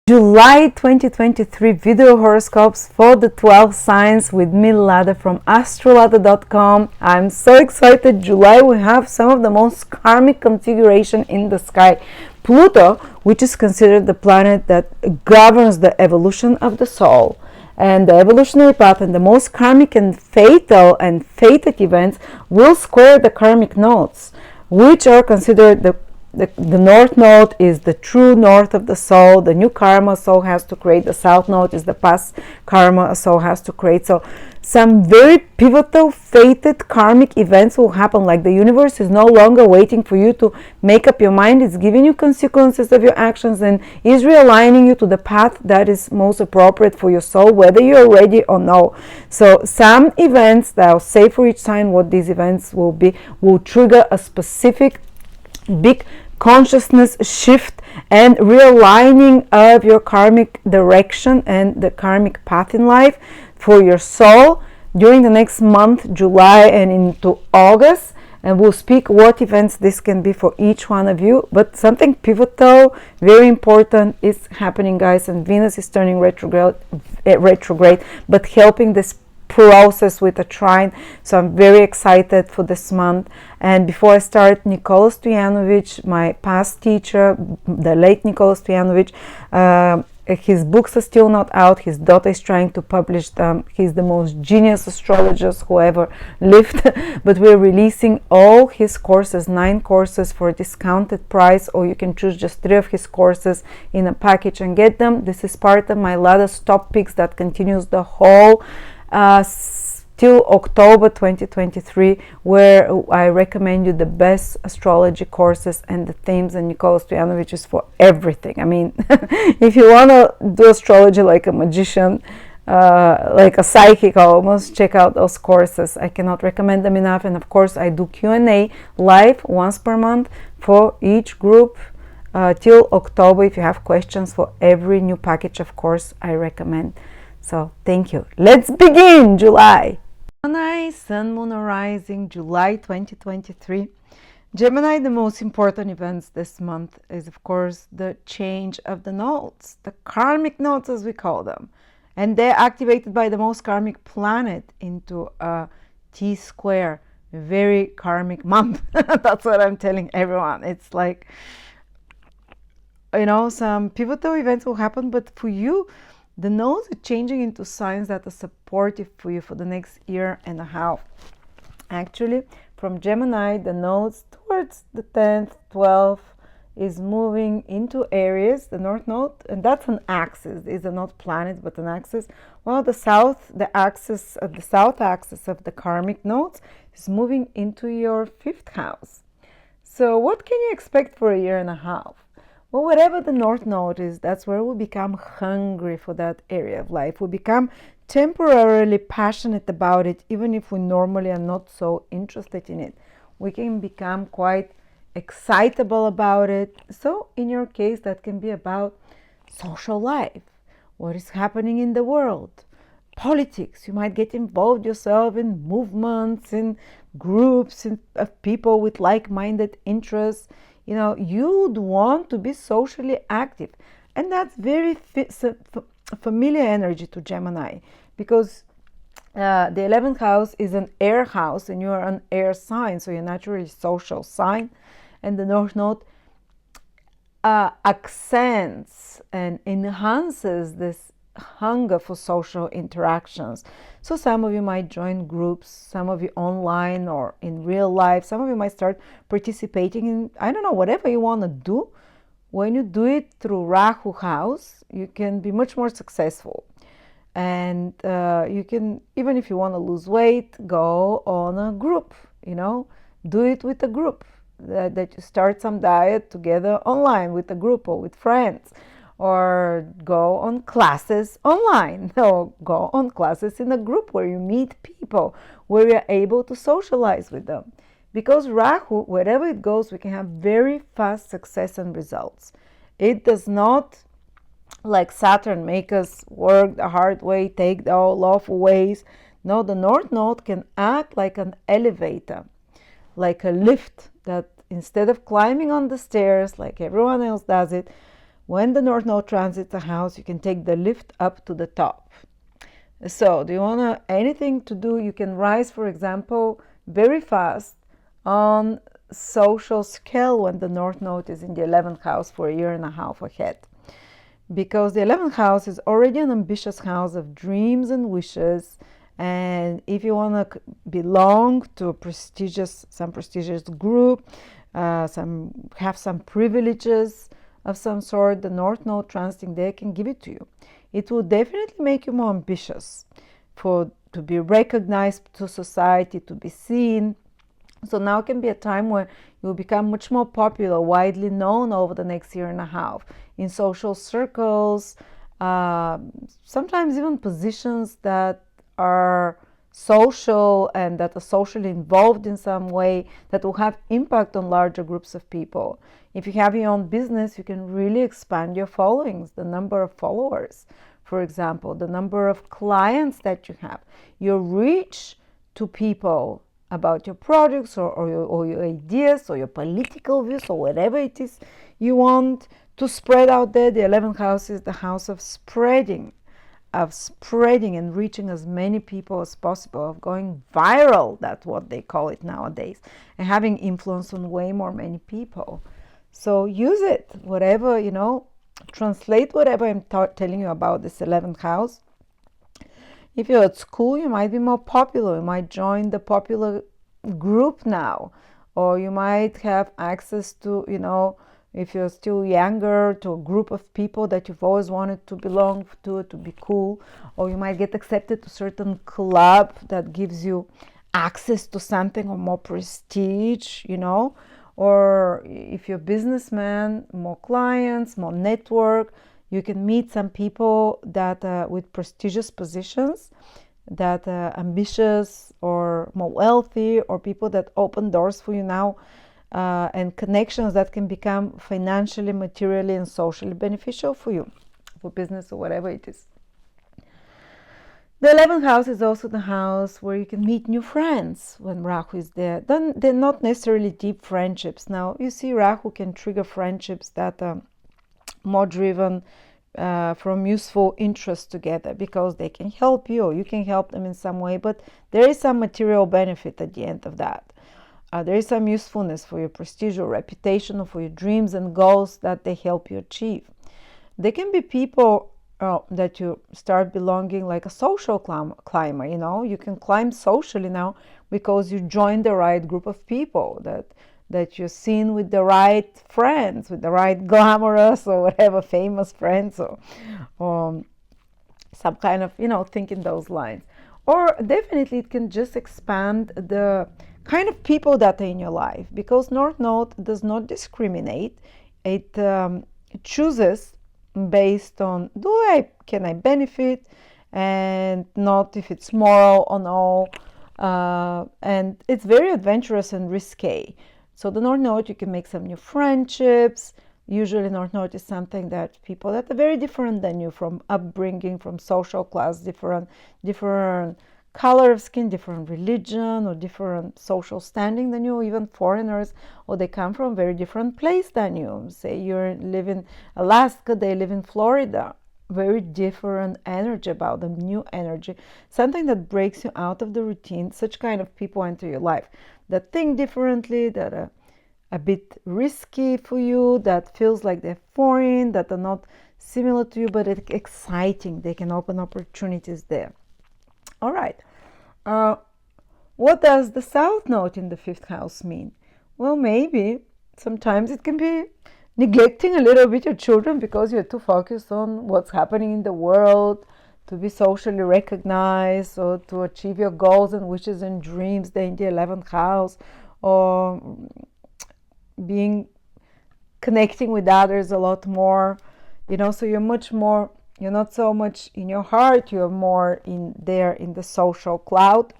July 2023 video horoscopes for the 12 signs with me, Lada, from Astrolada.com. I'm so excited. July, we have some of the most karmic configuration in the sky. Pluto, which is considered the planet that governs the evolution of the soul and the evolutionary path, and the most karmic and fatal and fated events will square the karmic nodes, which are considered the north node is the true north of the soul, the new karma soul has to create. The south node is the past karma soul has to create. So some very pivotal fated karmic events will happen, like the universe is no longer waiting for you to make up your mind. It's giving you consequences of your actions and is realigning you to the path that is most appropriate for your soul, whether you're ready or no. So some events that I'll say for each sign what these events will be will trigger a specific big consciousness shift and realigning of your karmic direction and the karmic path in life for your soul during the next month, July and into August. And we'll speak what events this can be for each one of you. But something pivotal, very important, is happening, guys. And Venus is turning retrograde, but helping this process with a trine. So I'm very excited for this month. And before I start, Nikola Stojanovic, my past teacher, the late Nikola Stojanovic, his books are still not out. His daughter is trying to publish them. He's the most genius astrologist who ever lived. But we're releasing all his courses, 9 courses, for a discounted price, or you can choose just 3 of his courses in a package and get them. This is part of my Lada's Top Picks that continues the whole till October 2023, where I recommend you the best astrology courses and the themes, and Nikola Stojanovic is for everything. I mean, if you want to do astrology like a magician, like a psychic almost, check out those courses. I cannot recommend them enough. And of course I do Q&A live once per month for each group till October. If you have questions for every new package of course I recommend. So thank you. Let's begin July. Gemini, Sun, Moon, Rising, July 2023. Gemini, the most important events this month is of course the change of the nodes, the karmic nodes as we call them. And they're activated by the most karmic planet into a T-square, very karmic month. That's what I'm telling everyone. It's like, you know, some pivotal events will happen, but for you, the nodes are changing into signs that are supportive for you for the next year and a half. Actually, from Gemini, the nodes towards the 10th, 12th is moving into Aries, the north node, and that's an axis. These are not planets, but an axis. Well, the south axis of the karmic nodes is moving into your 5th house. So what can you expect for a year and a half? Well, whatever the north node is, that's where we become hungry for that area of life. We become temporarily passionate about it, even if we normally are not so interested in it. We can become quite excitable about it. So in your case, that can be about social life, what is happening in the world, politics. You might get involved yourself in movements, in groups of people with like-minded interests. You know, you'd want to be socially active. And that's very familiar energy to Gemini, because the 11th house is an air house and you're an air sign, so you're naturally social sign. And the north node accents and enhances this hunger for social interactions. So some of you might join groups, some of you online or in real life, some of you might start participating in, I don't know, whatever you want to do. When you do it through Rahu house, you can be much more successful. And you can, even if you want to lose weight, go on a group, you know, do it with a group, that you start some diet together online with a group or with friends. Or go on classes online, or go on classes in a group where you meet people, where you're able to socialize with them. Because Rahu, wherever it goes, we can have very fast success and results. It does not, like Saturn, make us work the hard way, take the lawful ways. No, the north node can act like an elevator, like a lift, that instead of climbing on the stairs like everyone else does it, when the North Node transits a house, you can take the lift up to the top. So do you want anything to do? You can rise, for example, very fast on social scale when the North Node is in the 11th house for a year and a half ahead. Because the 11th house is already an ambitious house of dreams and wishes. And if you want to belong to some prestigious group, have some privileges of some sort, the North Node transiting there can give it to you. It will definitely make you more ambitious to be recognized to society, to be seen. So now can be a time where you will become much more popular, widely known over the next year and a half in social circles, sometimes even positions that are social and that are socially involved in some way that will have impact on larger groups of people. If you have your own business, you can really expand your followings, the number of followers, for example, the number of clients that you have, your reach to people about your products or your ideas or your political views or whatever it is you want to spread out there. The 11th house is the house of spreading and reaching as many people as possible, of going viral, that's what they call it nowadays, and having influence on way more many people. So use it, whatever, translate whatever I'm telling you about this 11th house. If you're at school, you might be more popular. You might join the popular group now, or you might have access to, if you're still younger, to a group of people that you've always wanted to belong to be cool, or you might get accepted to a certain club that gives you access to something or more prestige, or if you're a businessman, more clients, more network. You can meet some people that with prestigious positions, that ambitious or more wealthy, or people that open doors for you now, and connections that can become financially, materially, and socially beneficial for you, for business or whatever it is. The 11th house is also the house where you can meet new friends when Rahu is there. Then they're not necessarily deep friendships. Now, you see, Rahu can trigger friendships that are more driven from useful interests together, because they can help you or you can help them in some way, but there is some material benefit at the end of that. There is some usefulness for your prestige or reputation, or for your dreams and goals that they help you achieve. They can be people that you start belonging, like a social climber. You can climb socially now because you join the right group of people, that you're seen with the right friends, with the right glamorous or whatever famous friends, or some kind of, think in those lines. Or definitely it can just expand the kind of people that are in your life, because North Node does not discriminate. It chooses based on can I benefit, and not if it's moral or no. And it's very adventurous and risque. So the North Node, you can make some new friendships. Usually North Node is something that people that are very different than you, from upbringing, from social class, different color of skin, different religion, or different social standing than you, even foreigners, or they come from a very different place than you. Say you live in Alaska, they live in Florida. Very different energy about them, new energy, something that breaks you out of the routine. Such kind of people enter your life that think differently, that are a bit risky for you, that feels like they're foreign, that are not similar to you, but it's exciting. They can open opportunities there. All right. What does the South Node in the 5th house mean? Well, maybe sometimes it can be neglecting a little bit your children because you're too focused on what's happening in the world, to be socially recognized, or to achieve your goals and wishes and dreams there in the 11th house, or connecting with others a lot more, so you're not so much in your heart, you're more in the social cloud.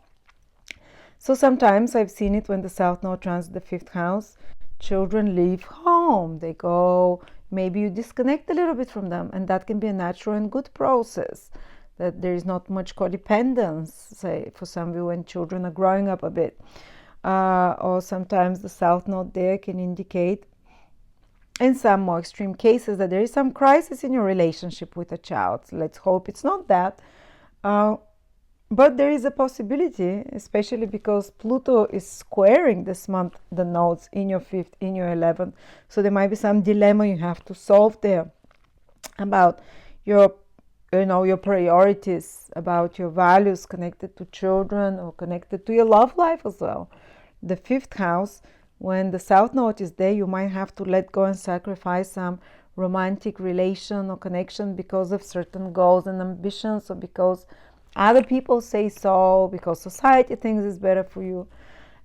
So sometimes I've seen it when the South Node transits the 5th house, children leave home, they go, maybe you disconnect a little bit from them, and that can be a natural and good process, that there is not much codependence, say, for some of you when children are growing up a bit. Or sometimes the South Node there can indicate in some more extreme cases, that there is some crisis in your relationship with a child. Let's hope it's not that. But there is a possibility, especially because Pluto is squaring this month the nodes in your 5th, in your 11th. So there might be some dilemma you have to solve there about your priorities, about your values connected to children or connected to your love life as well. The 5th house, when the South Node is there, you might have to let go and sacrifice some romantic relation or connection because of certain goals and ambitions, or because other people say so, because society thinks it's better for you.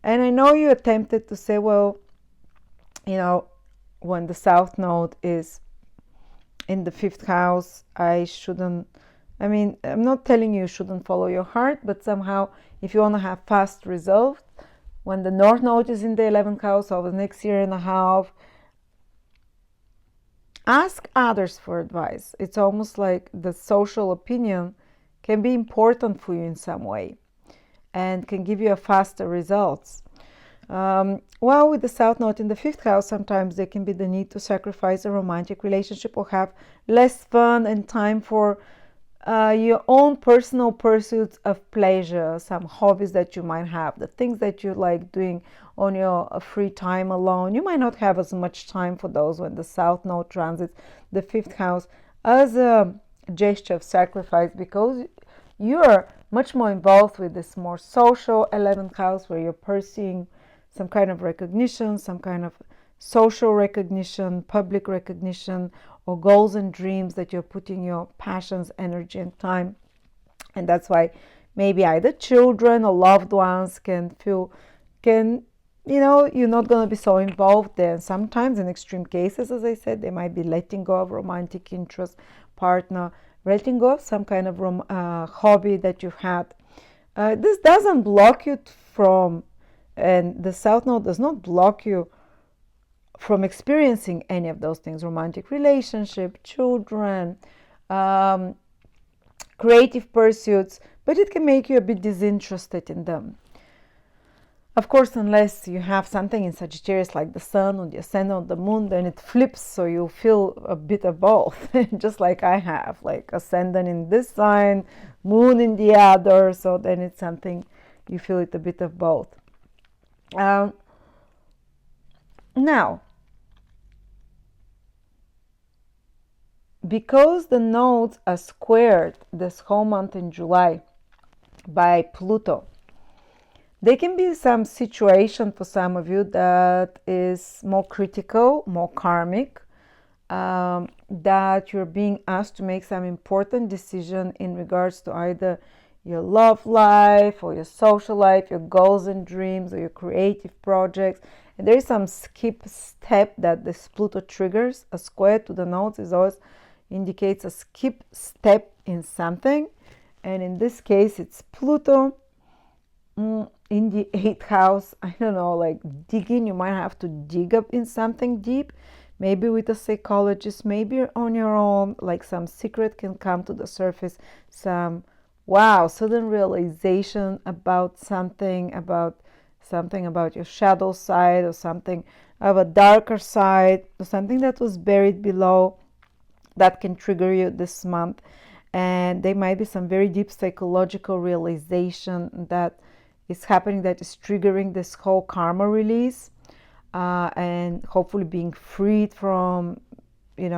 And I know you attempted to say, well, when the South Node is in the 5th house, I'm not telling you shouldn't follow your heart, but somehow if you want to have fast results, when the North Node is in the 11th house over the next year and a half, ask others for advice. It's almost like the social opinion can be important for you in some way and can give you a faster results. While with the South Node in the 5th house, sometimes there can be the need to sacrifice a romantic relationship or have less fun and time for your own personal pursuits of pleasure, some hobbies that you might have, the things that you like doing on your free time alone. You might not have as much time for those when the South Node transits the 5th house as a gesture of sacrifice, because you're much more involved with this more social 11th house, where you're pursuing some kind of recognition, some kind of social recognition, public recognition, or goals and dreams that you're putting your passions, energy, and time. And that's why maybe either children or loved ones you're not going to be so involved there. And sometimes in extreme cases, as I said, they might be letting go of romantic interest, partner, letting go of some kind of hobby that you've had. This doesn't block you and the South Node does not block you from experiencing any of those things: romantic relationship, children, creative pursuits, but it can make you a bit disinterested in them. Of course, unless you have something in Sagittarius like the Sun or the Ascendant or the Moon, then it flips, so you feel a bit of both, just like I have, like Ascendant in this sign, Moon in the other, so then it's something, you feel it a bit of both. Now, because the nodes are squared this whole month in July by Pluto, there can be some situation for some of you that is more critical, more karmic, that you're being asked to make some important decision in regards to either your love life or your social life, your goals and dreams, or your creative projects. And there is some skip step that this Pluto triggers. A square to the nodes is always indicates a skip step in something, and in this case it's Pluto in the 8th house. I don't know, like digging. You might have to dig up in something deep, maybe with a psychologist, maybe on your own, like some secret can come to the surface, some sudden realization about something about your shadow side, or something of a darker side, or something that was buried below, that can trigger you this month. And there might be some very deep psychological realization that is happening, that is triggering this whole karma release, and hopefully being freed from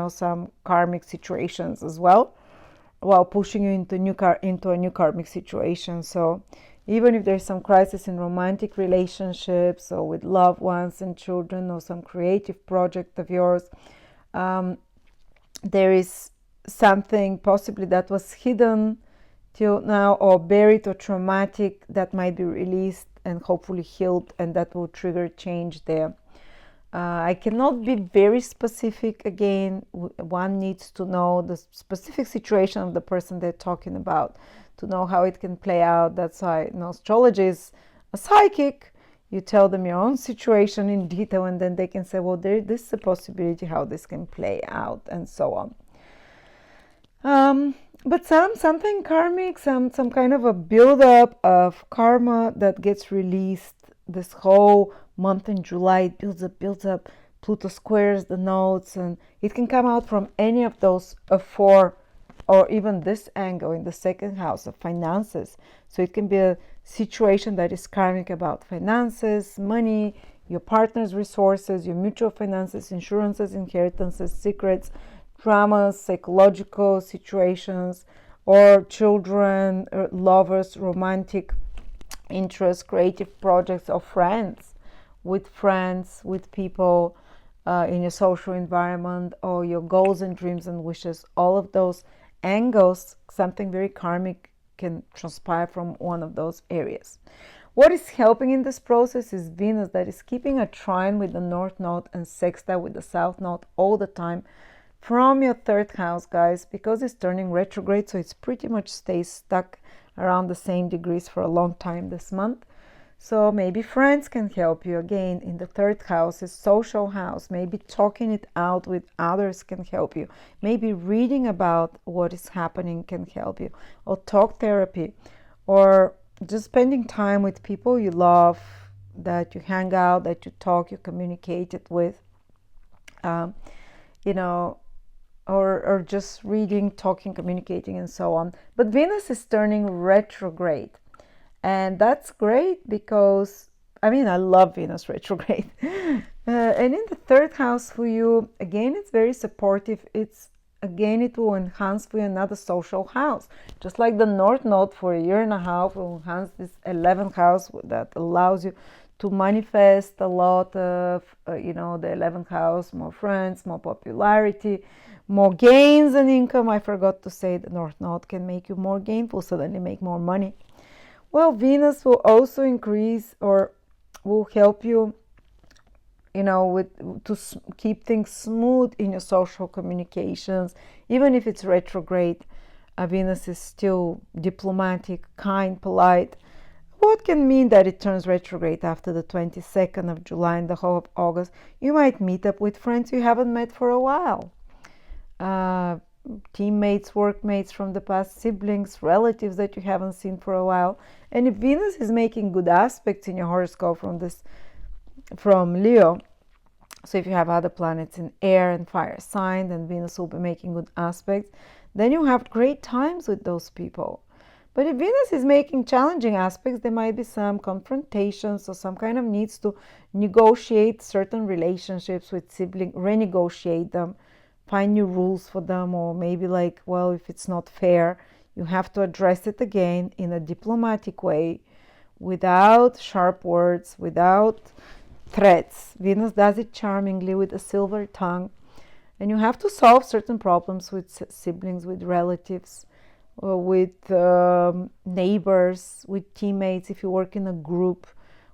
some karmic situations as well, while pushing you into a new karmic situation. So even if there's some crisis in romantic relationships, or with loved ones and children, or some creative project of yours, there is something possibly that was hidden till now, or buried or traumatic, that might be released and hopefully healed, and that will trigger change there. I cannot be very specific. Again, one needs to know the specific situation of the person they're talking about to know how it can play out. That's why astrology is a psychic. You tell them your own situation in detail, and then they can say, well, this is a possibility how this can play out, and so on. But something karmic, some kind of a build-up of karma that gets released this whole month in July. It builds up. Pluto squares the nodes, and it can come out from any of those four, or even this angle in the second house of finances. So it can be a situation that is karmic about finances, money, your partner's resources, your mutual finances, insurances, inheritances, secrets, dramas, psychological situations, or children, lovers, romantic interests, creative projects, or friends, with people in your social environment, or your goals and dreams and wishes. All of those angles, something very karmic can transpire from one of those areas. What is helping in this process is Venus, that is keeping a trine with the North Node and sextile with the South Node all the time from your third house, guys, because it's turning retrograde, so it's pretty much stays stuck around the same degrees for a long time this month. So maybe friends can help you. Again, in the third house is social house. Maybe talking it out with others can help you. Maybe reading about what is happening can help you. Or talk therapy. Or just spending time with people you love, that you hang out, that you talk, you communicate it with. Or just reading, talking, communicating, and so on. But Venus is turning retrograde. And that's great because, I love Venus retrograde. And in the third house for you, again, it's very supportive. It will enhance for you another social house. Just like the North Node for a year and a half will enhance this 11th house that allows you to manifest a lot of, the 11th house, more friends, more popularity, more gains and income. I forgot to say the North Node can make you more gainful, suddenly make more money. Well, Venus will also increase, or will help you, to keep things smooth in your social communications. Even if it's retrograde, Venus is still diplomatic, kind, polite. What can mean that it turns retrograde after the 22nd of July and the whole of August? You might meet up with friends you haven't met for a while. Teammates, workmates from the past, siblings, relatives that you haven't seen for a while. And if Venus is making good aspects in your horoscope from Leo, so if you have other planets in air and fire sign, then Venus will be making good aspects, then you have great times with those people. But if Venus is making challenging aspects, there might be some confrontations or some kind of needs to negotiate certain relationships with siblings, renegotiate them, find new rules for them, or maybe if it's not fair, you have to address it again in a diplomatic way, without sharp words, without threats. Venus does it charmingly with a silver tongue. And you have to solve certain problems with siblings, with relatives, or with neighbors, with teammates, if you work in a group,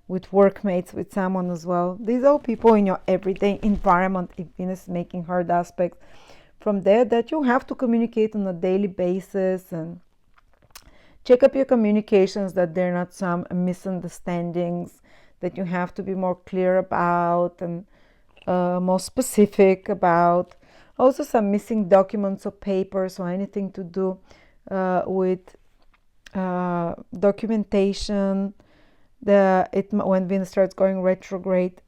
with workmates, with someone as well. These are people in your everyday environment, if Venus is making hard aspects from there, that you have to communicate on a daily basis, and check up your communications, that there are not some misunderstandings that you have to be more clear about and more specific about. Also some missing documents or papers or anything to do with documentation. When Venus starts going retrograde,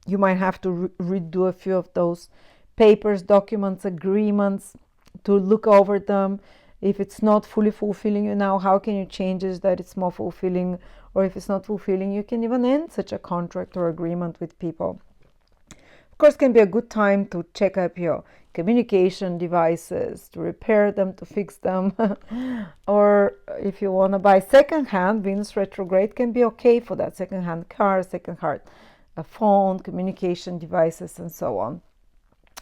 you might have to redo a few of those papers, documents, agreements, to look over them. If it's not fully fulfilling you now, how can you change it that it's more fulfilling? Or if it's not fulfilling, you can even end such a contract or agreement with people. Of course, it can be a good time to check up your communication devices, to repair them, to fix them. Or if you want to buy second-hand, Venus retrograde can be okay for that. Second-hand car, second-hand phone, communication devices, and so on.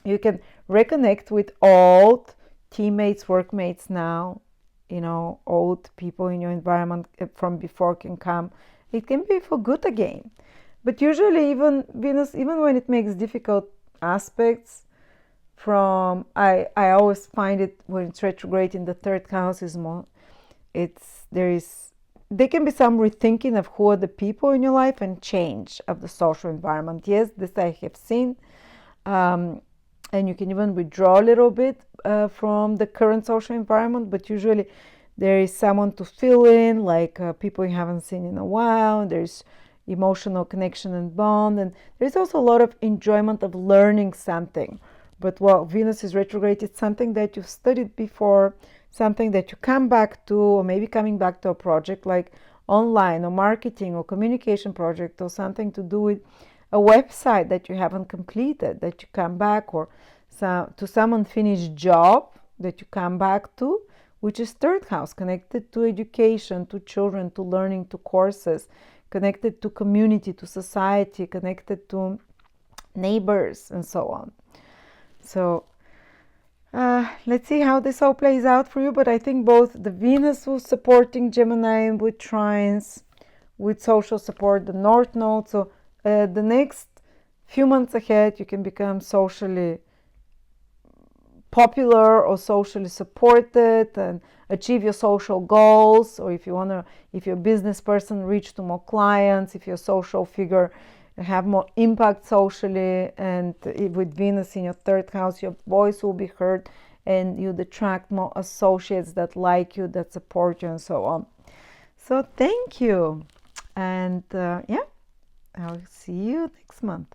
You can reconnect with old teammates, workmates now. Old people in your environment from before can come. It can be for good again. But usually even Venus, even when it makes difficult aspects I always find it when it's retrograde in the third house is more, there can be some rethinking of who are the people in your life and change of the social environment. Yes, this I have seen. And you can even withdraw a little bit from the current social environment, but usually there is someone to fill in, like people you haven't seen in a while. There's emotional connection and bond. And there's also a lot of enjoyment of learning something. But while Venus is retrograde, it's something that you've studied before, something that you come back to, or maybe coming back to a project like online or marketing or communication project, or something to do with a website that you haven't completed, that you come back, or to some unfinished job that you come back to, which is third house, connected to education, to children, to learning, to courses, connected to community, to society, connected to neighbors, and so on. So let's see how this all plays out for you. But I think both the Venus was supporting Gemini with trines, with social support, the North Node. So the next few months ahead, you can become socially popular or socially supported and achieve your social goals. Or if you're a business person, reach to more clients. If you're a social figure, have more impact socially. And with Venus in your third house, your voice will be heard and you'd attract more associates that like you, that support you, and so on. So thank you. And yeah, I'll see you next month.